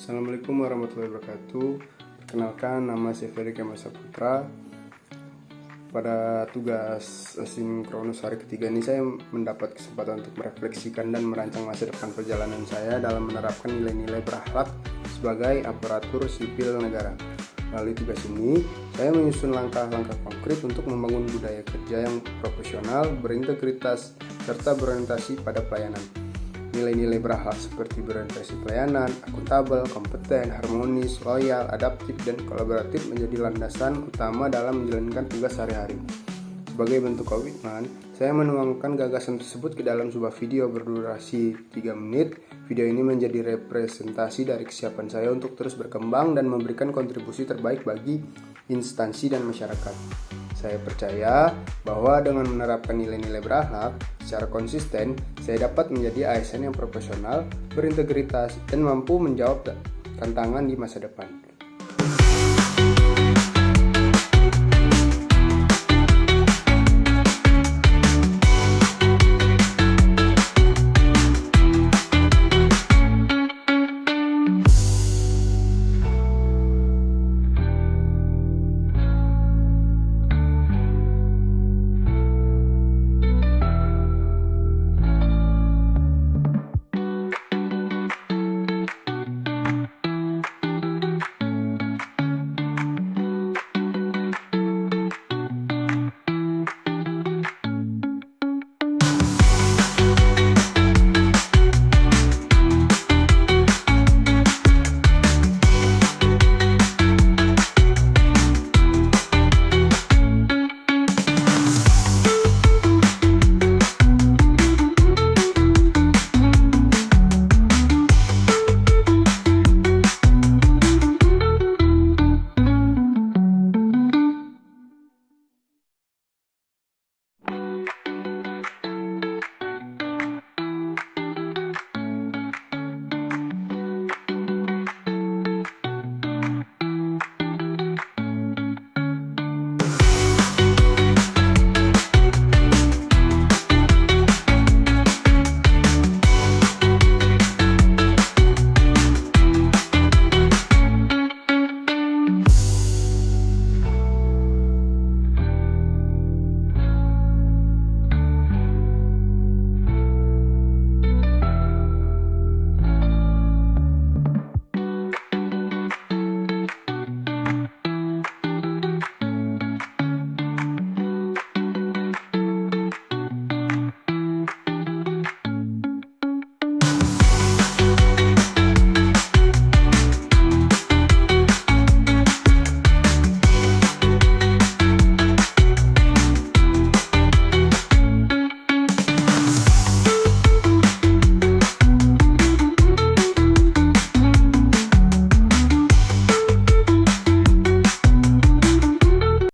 Assalamualaikum warahmatullahi wabarakatuh. Perkenalkan, nama saya Ferry Kemal Saputra. Pada tugas asinkronus hari ketiga ini saya mendapat kesempatan untuk merefleksikan dan merancang masa depan perjalanan saya dalam menerapkan nilai-nilai berakhlak sebagai aparatur sipil negara. Melalui tugas ini, saya menyusun langkah-langkah konkret untuk membangun budaya kerja yang profesional, berintegritas, serta berorientasi pada pelayanan. Nilai-nilai berakhlak seperti berorientasi pelayanan, akuntabel, kompeten, harmonis, loyal, adaptif, dan kolaboratif menjadi landasan utama dalam menjalankan tugas sehari-hari. Sebagai bentuk komitmen, saya menuangkan gagasan tersebut ke dalam sebuah video berdurasi 3 menit. Video ini menjadi representasi dari kesiapan saya untuk terus berkembang dan memberikan kontribusi terbaik bagi instansi dan masyarakat. Saya percaya bahwa dengan menerapkan nilai-nilai berakhlak secara konsisten, saya dapat menjadi ASN yang profesional, berintegritas, dan mampu menjawab tantangan di masa depan.